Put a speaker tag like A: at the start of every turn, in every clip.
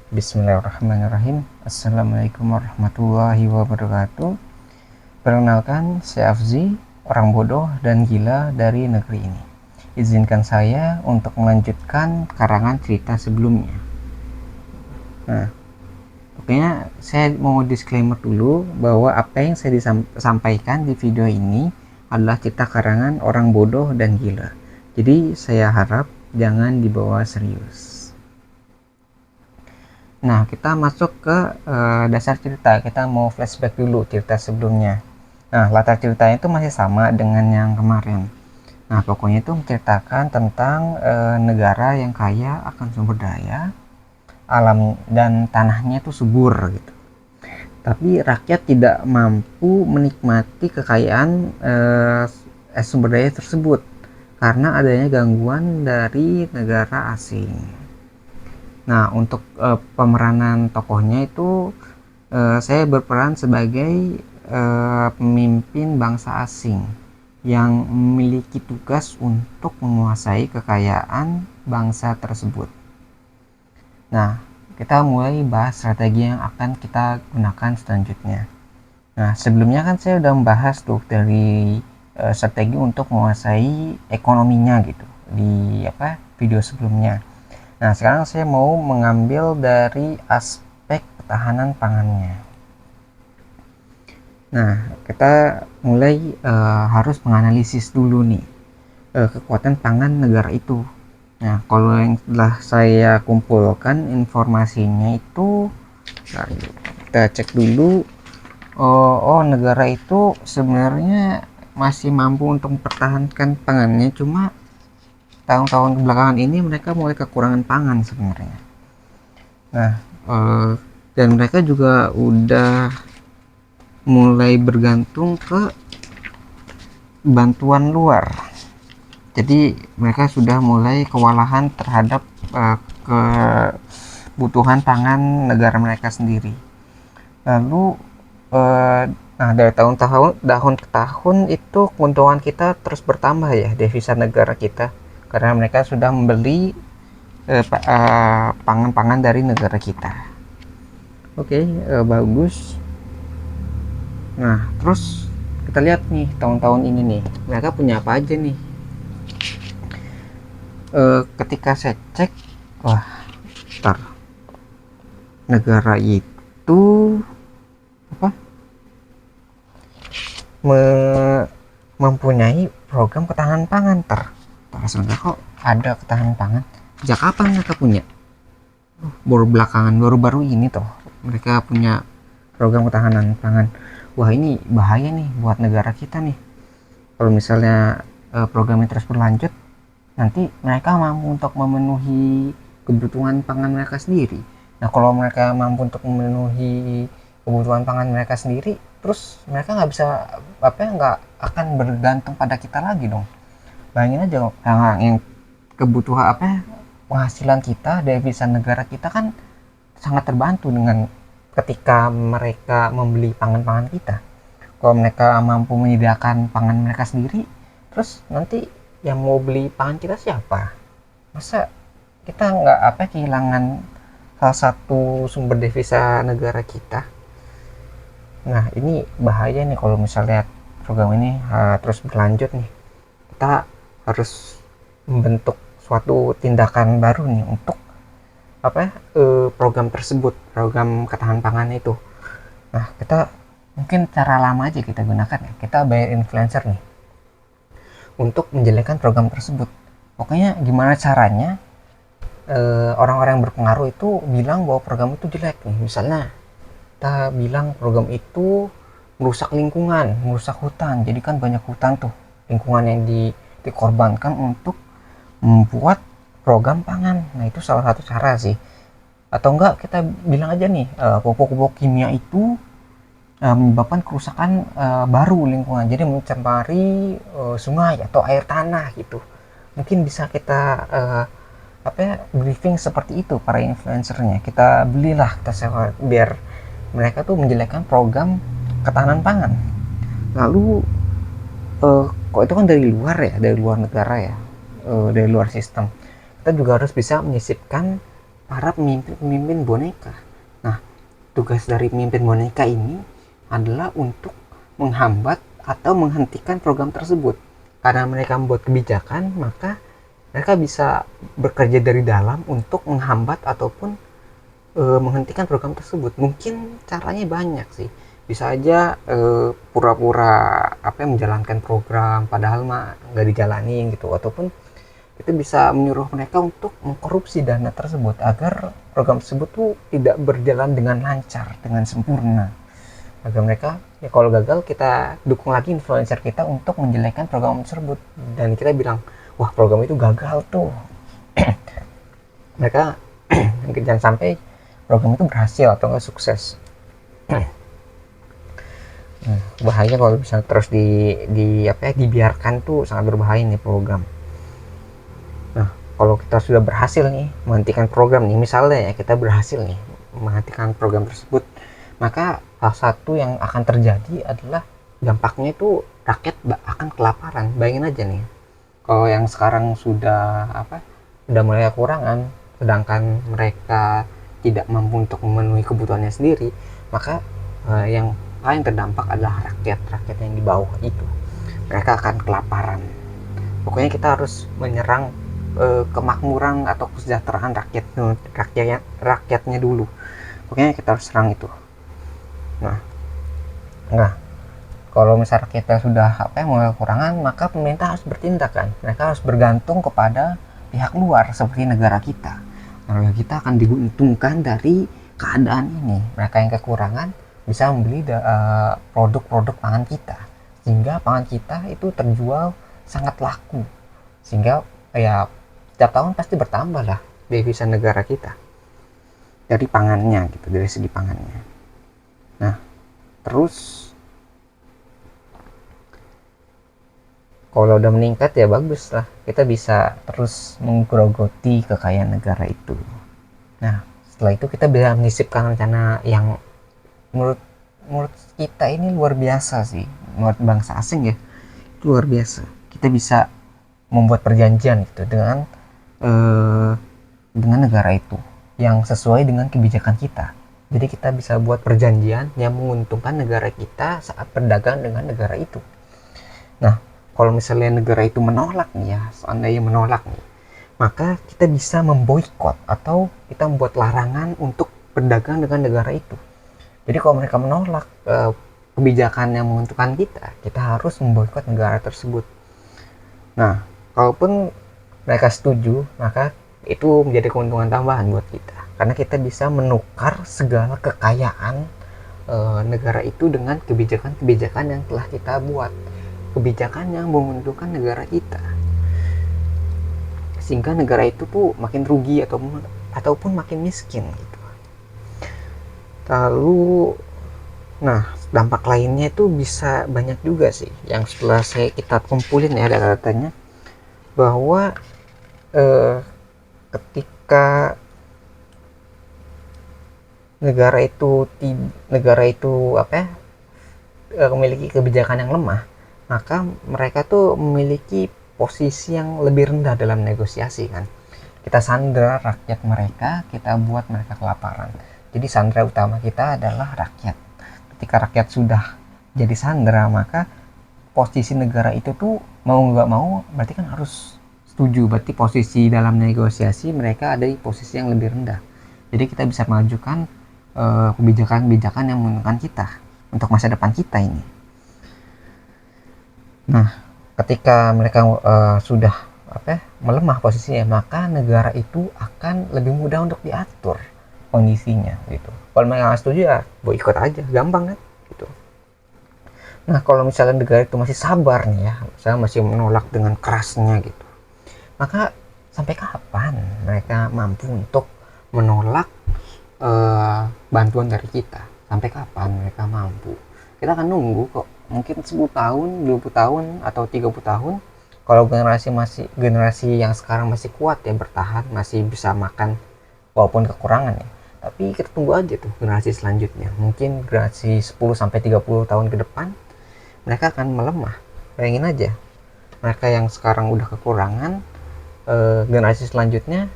A: Bismillahirrahmanirrahim. Assalamualaikum warahmatullahi wabarakatuh. Perkenalkan, saya Afzi, orang bodoh dan gila dari negeri ini. Izinkan saya untuk melanjutkan karangan cerita sebelumnya. Nah, pokoknya saya mau disclaimer dulu bahwa apa yang saya sampaikan di video ini adalah cerita karangan orang bodoh dan gila. Jadi saya harap jangan dibawa serius. Nah, kita masuk ke dasar cerita. Kita mau flashback dulu cerita sebelumnya. Nah, latar ceritanya itu masih sama dengan yang kemarin. Nah, pokoknya itu menceritakan tentang negara yang kaya akan sumber daya, alam dan tanahnya itu subur gitu. Tapi rakyat tidak mampu menikmati kekayaan sumber daya tersebut karena adanya gangguan dari negara asing. Nah, untuk pemeranan tokohnya itu saya berperan sebagai pemimpin bangsa asing yang memiliki tugas untuk menguasai kekayaan bangsa tersebut. Nah, kita mulai bahas strategi yang akan kita gunakan selanjutnya. Nah, sebelumnya kan saya udah membahas tuh dari strategi untuk menguasai ekonominya gitu di video sebelumnya. Nah, sekarang saya mau mengambil dari aspek ketahanan pangannya. Nah, kita mulai harus menganalisis dulu nih kekuatan pangan negara itu. Nah, kalau yang telah saya kumpulkan informasinya itu, kita cek dulu. Negara itu sebenarnya masih mampu untuk mempertahankan pangannya, cuma tahun-tahun belakangan ini mereka mulai kekurangan pangan sebenarnya. Nah, dan mereka juga udah mulai bergantung ke bantuan luar. Jadi mereka sudah mulai kewalahan terhadap kebutuhan pangan negara mereka sendiri. Lalu nah, dari tahun ke tahun itu keuntungan kita terus bertambah ya, devisa negara kita, karena mereka sudah membeli pangan-pangan dari negara kita. Oke, bagus. Nah, terus kita lihat nih tahun-tahun ini nih, mereka punya apa aja nih. Ketika saya cek, wah, negara itu mempunyai program ketahanan pangan. Sebenarnya kok ada ketahanan pangan, sejak kapan mereka punya? Baru-baru ini toh mereka punya program ketahanan pangan. Wah, ini bahaya nih buat negara kita nih. Kalau misalnya program ini terus berlanjut, nanti mereka mampu untuk memenuhi kebutuhan pangan mereka sendiri. Nah, kalau mereka mampu untuk memenuhi kebutuhan pangan mereka sendiri, terus mereka nggak akan bergantung pada kita lagi dong. Bayangin aja yang kebutuhan penghasilan kita, devisa negara kita kan sangat terbantu dengan ketika mereka membeli pangan-pangan kita. Kalau mereka mampu menyediakan pangan mereka sendiri, terus nanti yang mau beli pangan kita siapa? Masa kita nggak kehilangan salah satu sumber devisa negara kita? Nah, ini bahaya nih kalau misalnya program ini terus berlanjut nih. Kita harus membentuk suatu tindakan baru nih untuk program tersebut, program ketahanan pangan itu. Nah, kita mungkin cara lama aja kita gunakan ya. Kita bayar influencer nih untuk menjalankan program tersebut. Pokoknya gimana caranya orang-orang yang berpengaruh itu bilang bahwa program itu jelek nih. Misalnya kita bilang program itu merusak lingkungan, merusak hutan. Jadi kan banyak hutan tuh, lingkungan yang dikorbankan untuk membuat program pangan. Nah, itu salah satu cara sih. Atau enggak kita bilang aja nih, pupuk-pupuk kimia itu menyebabkan kerusakan baru lingkungan, jadi mencemari sungai atau air tanah gitu. Mungkin bisa kita briefing seperti itu para influencernya. Kita belilah, kita sewa, biar mereka tuh menjelekkan program ketahanan pangan. Lalu kok itu kan dari luar ya, dari luar negara ya, dari luar sistem. Kita juga harus bisa menyisipkan para pemimpin boneka. Nah, tugas dari pemimpin boneka ini adalah untuk menghambat atau menghentikan program tersebut. Karena mereka membuat kebijakan, maka mereka bisa bekerja dari dalam untuk menghambat ataupun menghentikan program tersebut. Mungkin caranya banyak sih. Bisa aja pura-pura menjalankan program padahal mah nggak dijalanin gitu, ataupun itu bisa menyuruh mereka untuk mengkorupsi dana tersebut agar program tersebut tuh tidak berjalan dengan lancar, dengan sempurna. Agar mereka, ya kalau gagal kita dukung lagi influencer kita untuk menjelekkan program tersebut, dan kita bilang wah program itu gagal tuh. Mereka jangan sampai program itu berhasil atau nggak sukses. Bahaya kalau bisa terus dibiarkan, tuh sangat berbahaya nih program. Nah, kalau kita sudah berhasil nih menghentikan program nih, misalnya ya kita berhasil nih menghentikan program tersebut, maka hal satu yang akan terjadi adalah dampaknya itu rakyat akan kelaparan. Bayangin aja nih, kalau yang sekarang sudah mulai kekurangan, sedangkan mereka tidak mampu untuk memenuhi kebutuhannya sendiri, maka yang paling terdampak adalah rakyat yang di bawah itu. Mereka akan kelaparan. Pokoknya kita harus menyerang kemakmuran atau kesejahteraan rakyatnya dulu. Pokoknya kita harus serang itu. Nah, kalau misalnya kita sudah mulai kekurangan, maka pemerintah harus bertindak kan. Mereka harus bergantung kepada pihak luar seperti negara kita. Negara kita akan diuntungkan dari keadaan ini. Mereka yang kekurangan bisa membeli produk-produk pangan kita, sehingga pangan kita itu terjual sangat laku, sehingga ya setiap tahun pasti bertambah lah devisa negara kita dari pangannya gitu, dari segi pangannya. Nah, terus kalau udah meningkat ya bagus lah, kita bisa terus menggerogoti kekayaan negara itu. Nah, setelah itu kita bisa menyisipkan rencana yang menurut kita ini luar biasa sih, menurut bangsa asing ya luar biasa. Kita bisa membuat perjanjian gitu dengan negara itu yang sesuai dengan kebijakan kita. Jadi kita bisa buat perjanjian yang menguntungkan negara kita saat berdagang dengan negara itu. Nah, kalau misalnya negara itu menolak nih ya, seandainya menolak nih, maka kita bisa memboikot atau kita membuat larangan untuk berdagang dengan negara itu. Jadi kalau mereka menolak kebijakan yang menguntungkan kita harus memboikot negara tersebut. Nah, kalaupun mereka setuju, maka itu menjadi keuntungan tambahan buat kita, karena kita bisa menukar segala kekayaan negara itu dengan kebijakan-kebijakan yang telah kita buat, kebijakan yang menguntungkan negara kita, sehingga negara itu tuh makin rugi ataupun makin miskin gitu. Lalu, nah dampak lainnya itu bisa banyak juga sih, yang setelah kita kumpulin ya data-datanya, bahwa ketika negara itu memiliki kebijakan yang lemah, maka mereka tuh memiliki posisi yang lebih rendah dalam negosiasi kan. Kita sandera rakyat mereka, kita buat mereka kelaparan. Jadi sandera utama kita adalah rakyat. Ketika rakyat sudah jadi sandera, maka posisi negara itu tuh mau nggak mau berarti kan harus setuju. Berarti posisi dalam negosiasi mereka ada di posisi yang lebih rendah. Jadi kita bisa mengajukan kebijakan-kebijakan yang menguntungkan kita untuk masa depan kita ini. Nah, ketika mereka sudah melemah posisinya, maka negara itu akan lebih mudah untuk diatur kondisinya gitu. Kalau mereka nggak setuju ya boikot aja, gampang kan gitu. Nah, kalau misalnya negara itu masih sabar nih ya, misalnya masih menolak dengan kerasnya gitu, maka sampai kapan mereka mampu untuk menolak bantuan dari kita? Sampai kapan mereka mampu? Kita akan nunggu kok, mungkin 10 tahun, 20 tahun, atau 30 tahun. Kalau generasi yang sekarang masih kuat ya, bertahan, masih bisa makan walaupun kekurangan ya. Tapi kita tunggu aja tuh generasi selanjutnya. Mungkin generasi 10-30 tahun ke depan mereka akan melemah. Bayangin aja, mereka yang sekarang udah kekurangan, generasi selanjutnya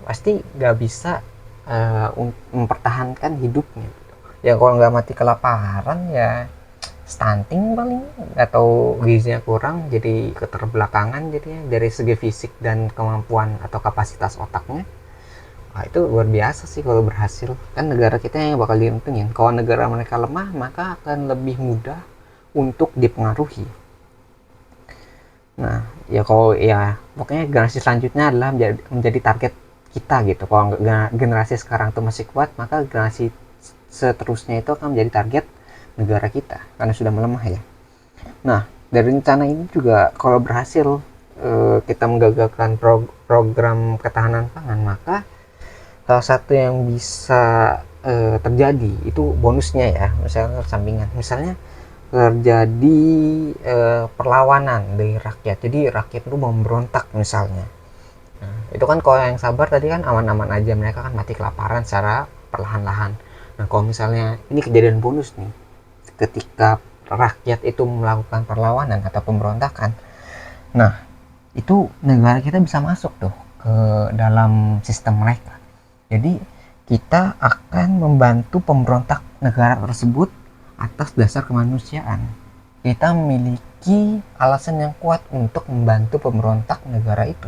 A: pasti gak bisa mempertahankan hidupnya. Ya kalau nggak mati kelaparan ya stunting paling, atau gizinya kurang jadi keterbelakangan jadinya dari segi fisik dan kemampuan atau kapasitas otaknya. Wah, itu luar biasa sih kalau berhasil. Kan negara kita yang bakal diuntungin. Kalau negara mereka lemah, maka akan lebih mudah untuk dipengaruhi. Nah, ya kalau ya pokoknya generasi selanjutnya adalah menjadi target kita gitu. Kalau generasi sekarang tuh masih kuat, maka generasi seterusnya itu akan menjadi target negara kita karena sudah melemah ya. Nah, dari rencana ini juga kalau berhasil kita menggagalkan program ketahanan pangan, maka salah satu yang bisa terjadi itu bonusnya ya, misalnya sampingan, misalnya terjadi perlawanan dari rakyat, jadi rakyat itu memberontak misalnya. Nah, itu kan kalau yang sabar tadi kan aman-aman aja, mereka kan mati kelaparan secara perlahan-lahan. Nah kalau misalnya ini kejadian bonus nih, ketika rakyat itu melakukan perlawanan atau pemberontakan, nah itu negara kita bisa masuk tuh ke dalam sistem mereka. Jadi kita akan membantu pemberontak negara tersebut atas dasar kemanusiaan. Kita memiliki alasan yang kuat untuk membantu pemberontak negara itu.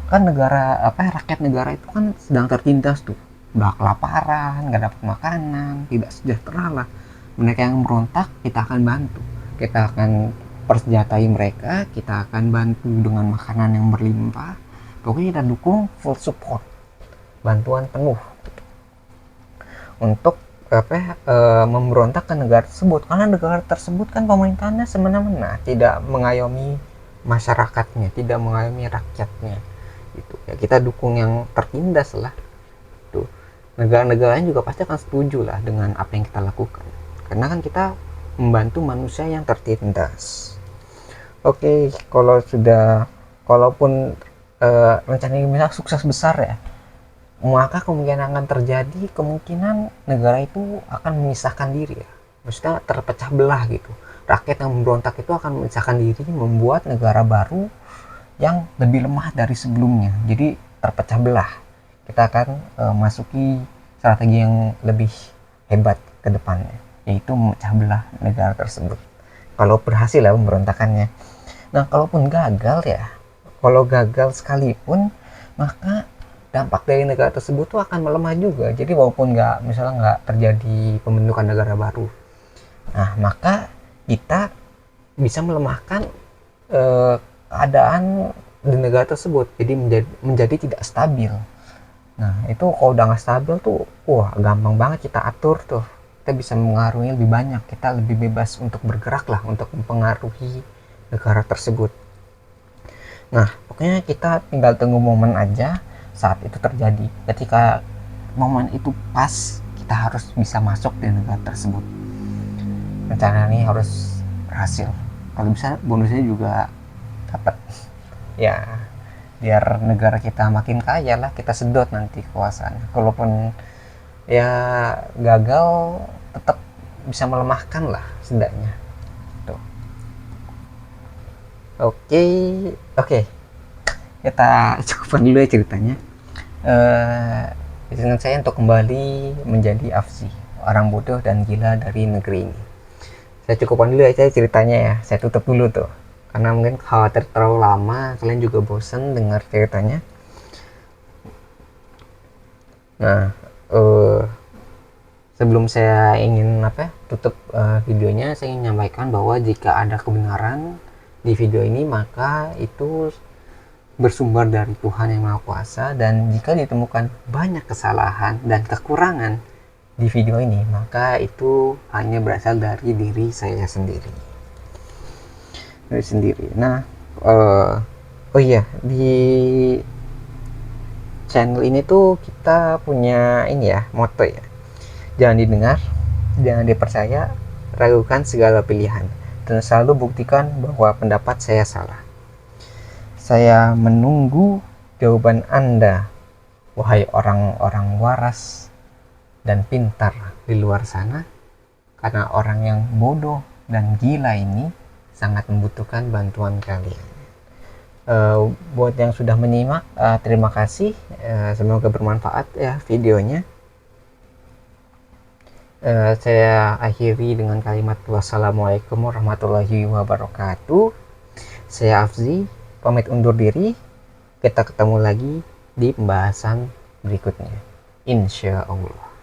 A: Kan negara rakyat negara itu kan sedang tertindas tuh, udah kelaparan, nggak dapat makanan, tidak sejahtera lah. Mereka yang berontak kita akan bantu, kita akan persenjatai mereka, kita akan bantu dengan makanan yang berlimpah, pokoknya kita dukung full support, bantuan penuh untuk memberontak ke negara tersebut, karena negara tersebut kan pemerintahannya semena-mena, tidak mengayomi masyarakatnya, tidak mengayomi rakyatnya gitu ya. Kita dukung yang tertindas lah tuh. Negara-negaranya juga pasti akan setuju lah dengan apa yang kita lakukan, karena kan kita membantu manusia yang tertindas. Oke, kalau sudah, kalaupun rencana ini bisa sukses besar ya, maka kemungkinan akan terjadi kemungkinan negara itu akan memisahkan diri ya, maksudnya terpecah belah gitu. Rakyat yang memberontak itu akan memisahkan diri, membuat negara baru yang lebih lemah dari sebelumnya, jadi terpecah belah. Kita akan masuki strategi yang lebih hebat ke depannya, yaitu memecah belah negara tersebut kalau berhasil ya pemberontakannya. Nah kalaupun gagal ya, kalau gagal sekalipun, maka dampak dari negara tersebut tuh akan melemah juga. Jadi walaupun nggak terjadi pembentukan negara baru, nah maka kita bisa melemahkan keadaan di negara tersebut, jadi menjadi tidak stabil. Nah itu kalau udah nggak stabil tuh, wah gampang banget kita atur tuh, kita bisa mengaruhi lebih banyak, kita lebih bebas untuk bergerak lah, untuk mempengaruhi negara tersebut. Nah pokoknya kita tinggal tunggu momen aja saat itu terjadi. Ketika momen itu pas, kita harus bisa masuk di negara tersebut. Rencana ini harus berhasil, kalau bisa bonusnya juga dapat ya, biar negara kita makin kaya lah, kita sedot nanti kekuasaan. Kalaupun ya gagal, tetap bisa melemahkan lah setidaknya tuh. Oke, kita cukupkan dulu ya ceritanya. Izinkan saya untuk kembali menjadi Afzi, orang bodoh dan gila dari negeri ini. Saya cukupkan dulu ya ceritanya ya, saya tutup dulu tuh, karena mungkin khawatir terlalu lama kalian juga bosen dengar ceritanya. Nah sebelum saya ingin tutup videonya, saya ingin menyampaikan bahwa jika ada kebenaran di video ini, maka itu bersumber dari Tuhan yang Maha Kuasa, dan jika ditemukan banyak kesalahan dan kekurangan di video ini, maka itu hanya berasal dari diri saya sendiri. Nah oh iya, di channel ini tuh kita punya ini ya, motto ya, jangan didengar, jangan dipercaya, ragukan segala pilihan, dan selalu buktikan bahwa pendapat saya salah. Saya menunggu jawaban Anda, wahai orang-orang waras dan pintar di luar sana, karena orang yang bodoh dan gila ini sangat membutuhkan bantuan kalian. Buat yang sudah menyimak, terima kasih. Semoga bermanfaat ya videonya. Saya akhiri dengan kalimat wassalamualaikum warahmatullahi wabarakatuh. Saya Afzi, pamit undur diri. Kita ketemu lagi di pembahasan berikutnya, insya Allah.